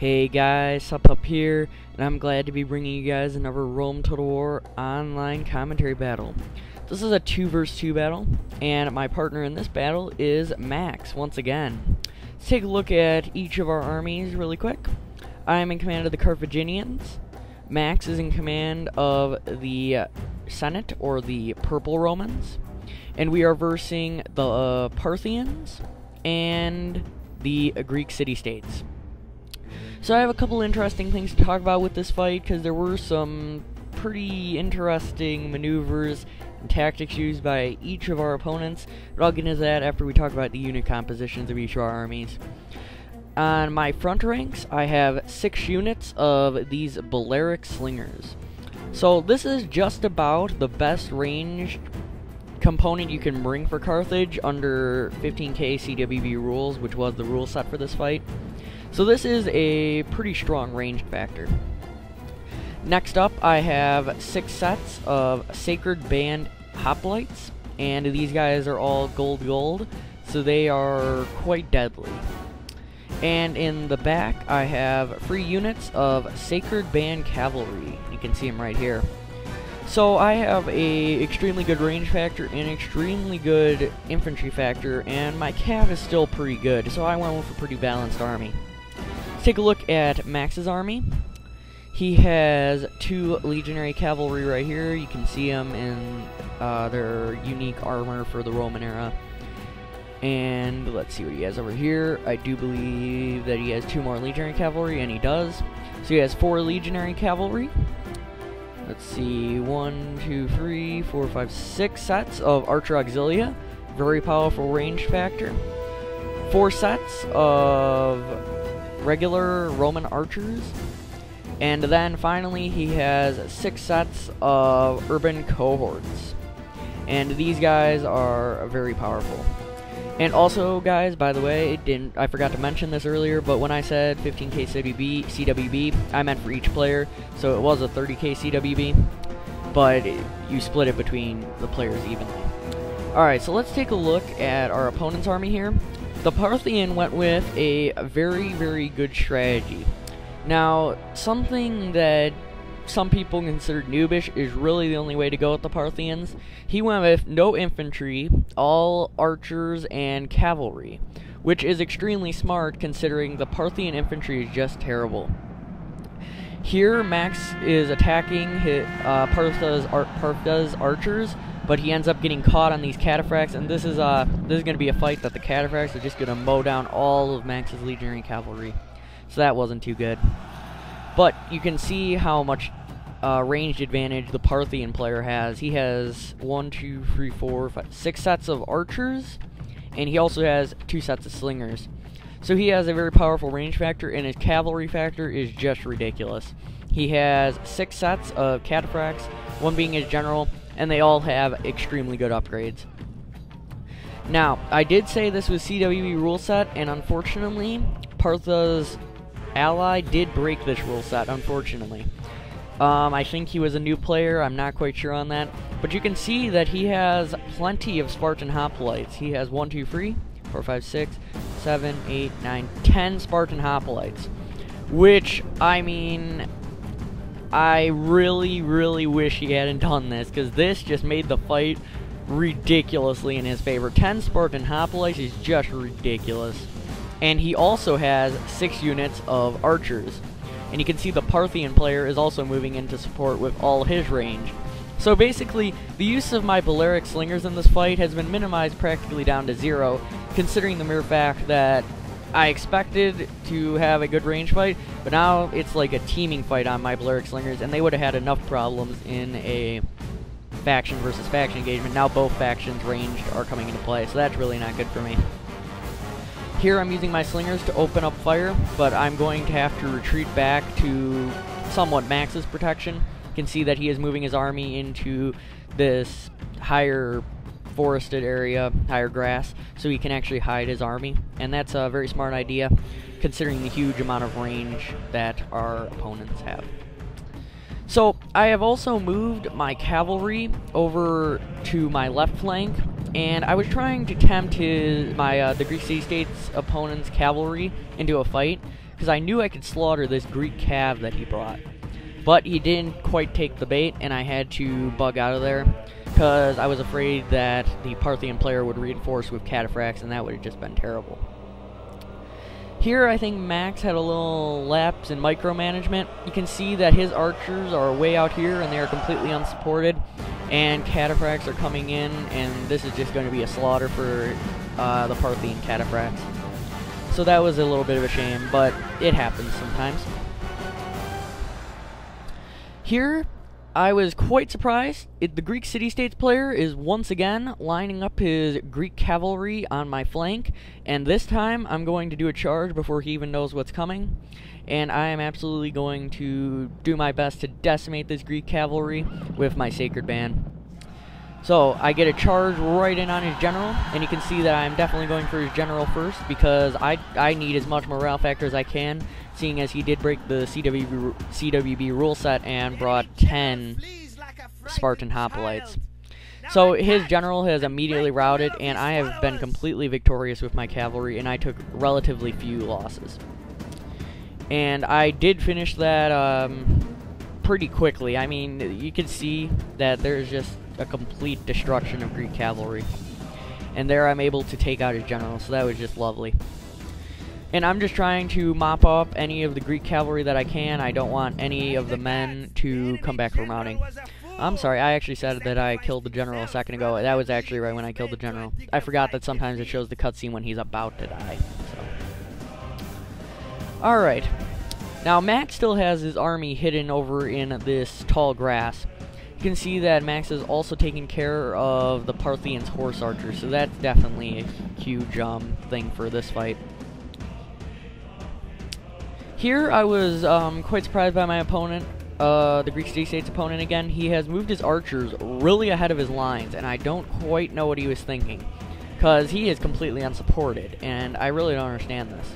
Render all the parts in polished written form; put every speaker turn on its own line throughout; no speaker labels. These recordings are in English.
Hey guys, Sup here, and I'm glad to be bringing you guys another Rome Total War online commentary battle. This is a 2 vs 2 battle, and my partner in this battle is Max, once again. Let's take a look at each of our armies really quick. I am in command of the Carthaginians. Max is in command of the Senate, or the Purple Romans. And we are versing the Parthians and the Greek city-states. So I have a couple interesting things to talk about with this fight, because there were some pretty interesting maneuvers and tactics used by each of our opponents, but I'll get into that after we talk about the unit compositions of each of our armies. On my front ranks, I have 6 units of these Balearic Slingers. So this is just about the best ranged component you can bring for Carthage under 15k CWB rules, which was the rule set for this fight. So this is a pretty strong ranged factor. Next up, I have 6 sets of Sacred Band Hoplites, and these guys are all gold, so they are quite deadly. And in the back, I have 3 units of Sacred Band Cavalry. You can see them right here. So I have a extremely good range factor and extremely good infantry factor, and my cav is still pretty good, so I went with a pretty balanced army. Let's take a look at Max's army. He has 2 legionary cavalry right here. You can see them in their unique armor for the Roman era. And let's see what he has over here. I do believe that he has 2 more legionary cavalry, and he does. So he has 4 legionary cavalry. Let's see, 1, 2, 3, 4, 5, 6 sets of Archer Auxilia. Very powerful range factor. 4 sets of regular Roman archers. And then finally he has 6 sets of urban cohorts. And these guys are very powerful. And also, guys, by the way, I forgot to mention this earlier, but when I said 15k CWB, I meant for each player, so it was a 30k CWB, but you split it between the players evenly. Alright, so let's take a look at our opponent's army here. The Parthian went with a very, very good strategy. Now, something that some people consider noobish is really the only way to go with the Parthians. He went with no infantry, all archers and cavalry, which is extremely smart considering the Parthian infantry is just terrible. Here, Max is attacking Partha's archers, but he ends up getting caught on these cataphracts, and this is going to be a fight that the cataphracts are just going to mow down all of Max's legionary cavalry. So that wasn't too good. But you can see how much ranged advantage the Parthian player has. He has 1, 2, 3, 4, 5, 6 sets of archers, and he also has 2 sets of slingers. So he has a very powerful range factor, and his cavalry factor is just ridiculous. He has 6 sets of cataphracts, 1 being his general, and they all have extremely good upgrades. Now, I did say this was CWB rule set, and unfortunately, Partha's ally did break this rule set, unfortunately. I think he was a new player, I'm not quite sure on that, but you can see that he has plenty of Spartan Hoplites. He has 1, 2, 3, 4, 5, 6, 7, 8, 9, 10 Spartan Hoplites, which, I mean, I really, really wish he hadn't done this, because this just made the fight ridiculously in his favor. 10 Spartan Hoplites is just ridiculous. And he also has 6 units of archers. And you can see the Parthian player is also moving into support with all his range. So basically, the use of my Balearic Slingers in this fight has been minimized practically down to 0, considering the mere fact that I expected to have a good range fight, but now it's like a teaming fight on my Balearic Slingers, and they would have had enough problems in a faction versus faction engagement. Now both factions ranged are coming into play, so that's really not good for me. Here I'm using my slingers to open up fire, but I'm going to have to retreat back to somewhat Max's protection. You can see that he is moving his army into this higher forested area, higher grass, so he can actually hide his army, and that's a very smart idea considering the huge amount of range that our opponents have. So I have also moved my cavalry over to my left flank, and I was trying to tempt the Greek city-state's opponent's cavalry into a fight, because I knew I could slaughter this Greek cav that he brought. But he didn't quite take the bait, and I had to bug out of there, because I was afraid that the Parthian player would reinforce with cataphracts, and that would have just been terrible. Here, I think Max had a little lapse in micromanagement. You can see that his archers are way out here, and they are completely unsupported, and cataphracts are coming in, and this is just going to be a slaughter for the Parthian cataphracts. So that was a little bit of a shame, but it happens sometimes. Here, I was quite surprised. The Greek City-States player is once again lining up his Greek cavalry on my flank, and this time I'm going to do a charge before he even knows what's coming, and I am absolutely going to do my best to decimate this Greek cavalry with my Sacred Band. So, I get a charge right in on his general, and you can see that I'm definitely going for his general first, because I need as much morale factor as I can, seeing as he did break the CWB rule set and brought 10 Spartan Hoplites. So his general has immediately routed, and I have been completely victorious with my cavalry, and I took relatively few losses. And I did finish that pretty quickly. I mean, you can see that there's just a complete destruction of Greek cavalry. And there I'm able to take out his general, so that was just lovely. And I'm just trying to mop up any of the Greek cavalry that I can. I don't want any of the men to come back from routing. I'm sorry, I actually said that I killed the general a second ago. That was actually right when I killed the general. I forgot that sometimes it shows the cutscene when he's about to die. So. Alright. Now, Max still has his army hidden over in this tall grass. You can see that Max is also taking care of the Parthians' horse archers, so that's definitely a huge thing for this fight. Here, I was quite surprised by my opponent, the Greek City-States opponent again. He has moved his archers really ahead of his lines, and I don't quite know what he was thinking, because he is completely unsupported, and I really don't understand this.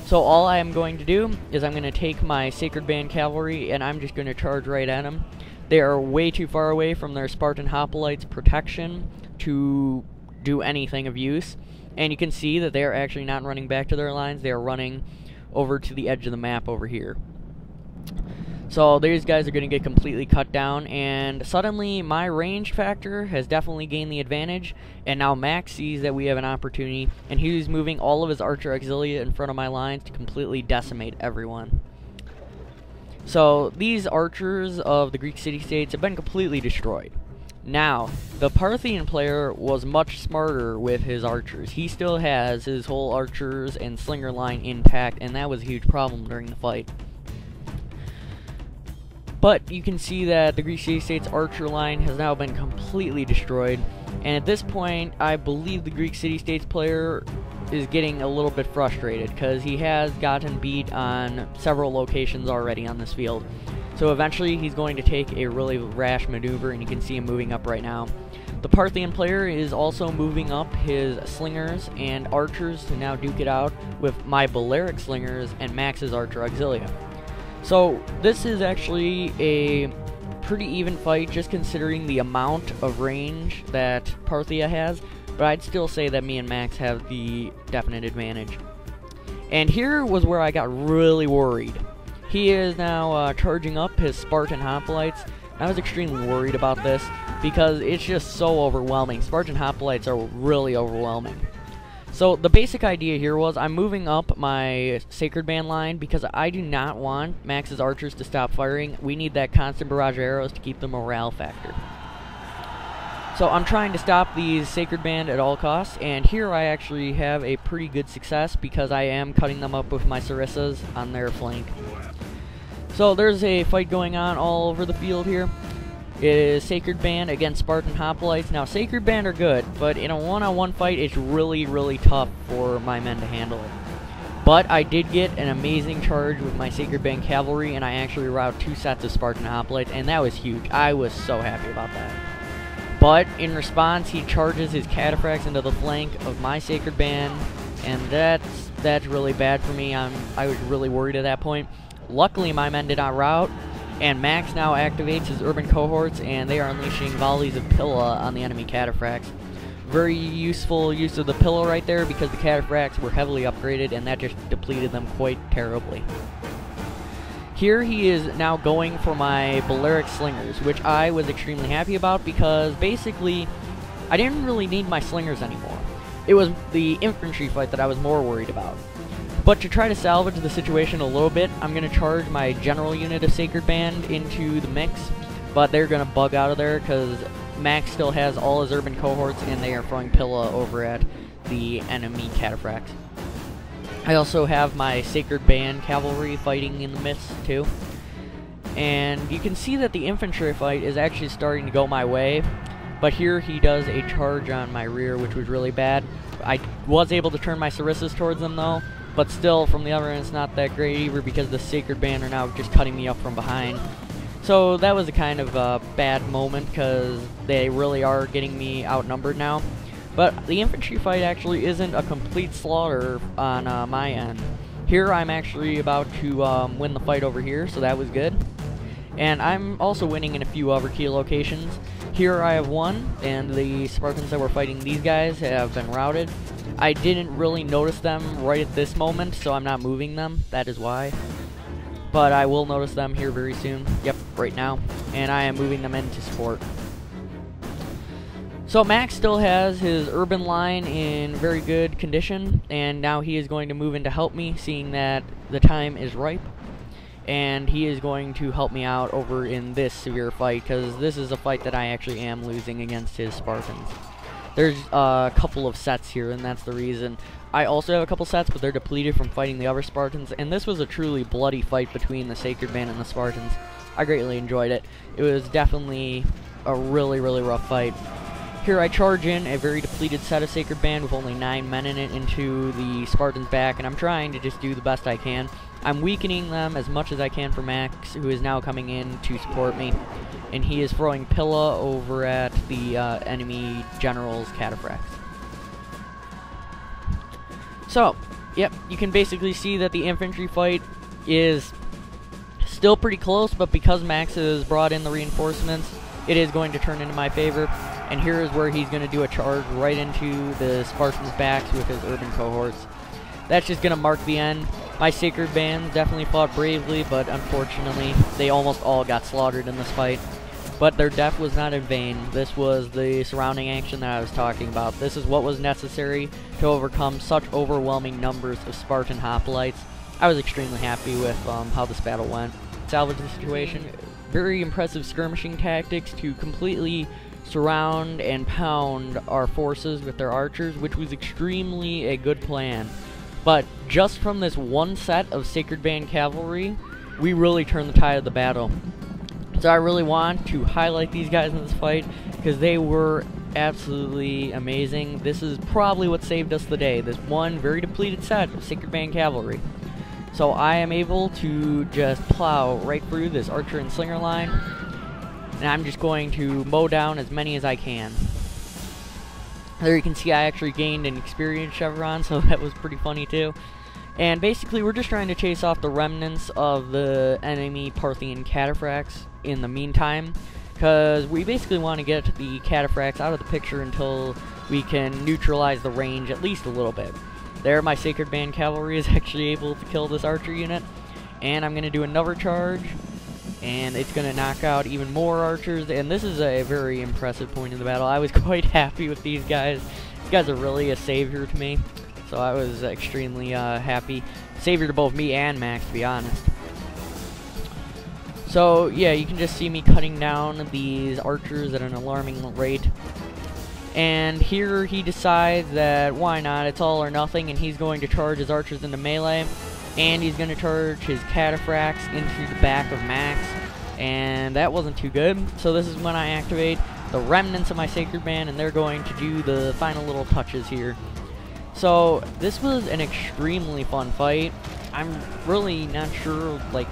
So all I am going to do is I'm going to take my Sacred Band cavalry, and I'm just going to charge right at him. They are way too far away from their Spartan Hoplites' protection to do anything of use, and you can see that they are actually not running back to their lines. They are running over to the edge of the map over here. So these guys are going to get completely cut down, and suddenly my range factor has definitely gained the advantage, and now Max sees that we have an opportunity, and he's moving all of his archer auxilia in front of my lines to completely decimate everyone. So these archers of the Greek City-States have been completely destroyed. Now, the Parthian player was much smarter with his archers. He still has his whole archers and slinger line intact, and that was a huge problem during the fight. But you can see that the Greek City-States archer line has now been completely destroyed, and at this point, I believe the Greek City-States player is getting a little bit frustrated, because he has gotten beat on several locations already on this field. So eventually he's going to take a really rash maneuver, and you can see him moving up right now. The Parthian player is also moving up his slingers and archers to now duke it out with my Balearic slingers and Max's archer auxilia. So this is actually a pretty even fight, just considering the amount of range that Parthia has, but I'd still say that me and Max have the definite advantage. And here was where I got really worried. He is now charging up his Spartan Hoplites. I was extremely worried about this because it's just so overwhelming. Spartan Hoplites are really overwhelming. So the basic idea here was I'm moving up my Sacred Band line because I do not want Max's archers to stop firing. We need that constant barrage of arrows to keep the morale factor. So I'm trying to stop these Sacred Band at all costs, and here I actually have a pretty good success because I am cutting them up with my Sarissas on their flank. So there's a fight going on all over the field here. It is Sacred Band against Spartan Hoplites. Now, Sacred Band are good, but in a one-on-one fight, it's really, really tough for my men to handle it. But I did get an amazing charge with my Sacred Band cavalry, and I actually routed 2 sets of Spartan Hoplites, and that was huge. I was so happy about that. But in response, he charges his cataphracts into the flank of my Sacred Band, and that's really bad for me. I was really worried at that point. Luckily, my men did not rout, and Max now activates his urban cohorts, and they are unleashing volleys of Pilla on the enemy cataphracts. very useful use of the pillow right there because the cataphracts were heavily upgraded and that just depleted them quite terribly. Here he is now going for my Balearic Slingers, which I was extremely happy about because basically I didn't really need my Slingers anymore. It was the infantry fight that I was more worried about. But to try to salvage the situation a little bit, I'm going to charge my general unit of Sacred Band into the mix, but they're going to bug out of there because Max still has all his urban cohorts and they are throwing Pilla over at the enemy cataphracts. I also have my Sacred Band cavalry fighting in the midst too. And you can see that the infantry fight is actually starting to go my way, but here he does a charge on my rear, which was really bad. I was able to turn my Sarisas towards them though, but still from the other end it's not that great either because the Sacred Band are now just cutting me up from behind. So that was a kind of a bad moment because they really are getting me outnumbered now. But the infantry fight actually isn't a complete slaughter on my end. Here I'm actually about to win the fight over here, so that was good. And I'm also winning in a few other key locations. Here I have won, and the Spartans that were fighting these guys have been routed. I didn't really notice them right at this moment, so I'm not moving them, that is why. But I will notice them here very soon. Yep, right now. And I am moving them into support. So Max still has his urban line in very good condition, and now he is going to move in to help me, seeing that the time is ripe. And he is going to help me out over in this severe fight, because this is a fight that I actually am losing against his Spartans. There's a couple of sets here, and that's the reason. I also have a couple sets, but they're depleted from fighting the other Spartans, and this was a truly bloody fight between the Sacred Band and the Spartans. I greatly enjoyed it. It was definitely a really, really rough fight. Here I charge in a very depleted set of Sacred Band with only 9 men in it into the Spartans' back, and I'm trying to just do the best I can. I'm weakening them as much as I can for Max, who is now coming in to support me, and he is throwing Pilla over at the enemy general's cataphracts. So, yep, you can basically see that the infantry fight is still pretty close, but because Max has brought in the reinforcements, it is going to turn into my favor. And here is where he's going to do a charge right into the Spartans' backs with his urban cohorts. That's just going to mark the end. My Sacred Bands definitely fought bravely, but unfortunately, they almost all got slaughtered in this fight. But their death was not in vain. This was the surrounding action that I was talking about. This is what was necessary to overcome such overwhelming numbers of Spartan hoplites. I was extremely happy with how this battle went. Salvage the situation. Very impressive skirmishing tactics to completely surround and pound our forces with their archers, which was extremely a good plan. But just from this one set of Sacred Band cavalry, we really turned the tide of the battle. So I really want to highlight these guys in this fight because they were absolutely amazing. This is probably what saved us the day, this one very depleted set of Sacred Band cavalry. So I am able to just plow right through this archer and slinger line, and I'm just going to mow down as many as I can. There you can see I actually gained an experience chevron, so that was pretty funny too. And basically we're just trying to chase off the remnants of the enemy Parthian cataphracts in the meantime, because we basically want to get the cataphracts out of the picture until we can neutralize the range at least a little bit. There, my Sacred Band cavalry is actually able to kill this archer unit, and I'm going to do another charge, and it's going to knock out even more archers, and this is a very impressive point in the battle. I was quite happy with these guys. These guys are really a savior to me, so I was extremely happy. Savior to both me and Max, to be honest. So, yeah, you can just see me cutting down these archers at an alarming rate. And here he decides that why not, it's all or nothing, and he's going to charge his archers into melee, and he's going to charge his cataphracts into the back of Max, and that wasn't too good. So this is when I activate the remnants of my Sacred Band, and they're going to do the final little touches here. So this was an extremely fun fight. I'm really not sure like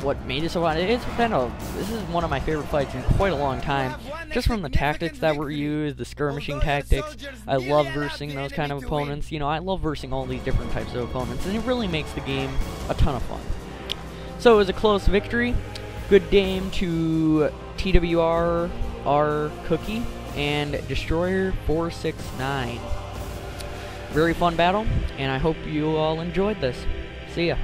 what made it so fun. This is one of my favorite fights in quite a long time. Just from the tactics that were used, the skirmishing tactics. I love versing those kind of opponents. You know, I love versing all these different types of opponents, and it really makes the game a ton of fun. So it was a close victory. Good game to TWR Cookie. and Destroyer 469. Very fun battle, and I hope you all enjoyed this. See ya.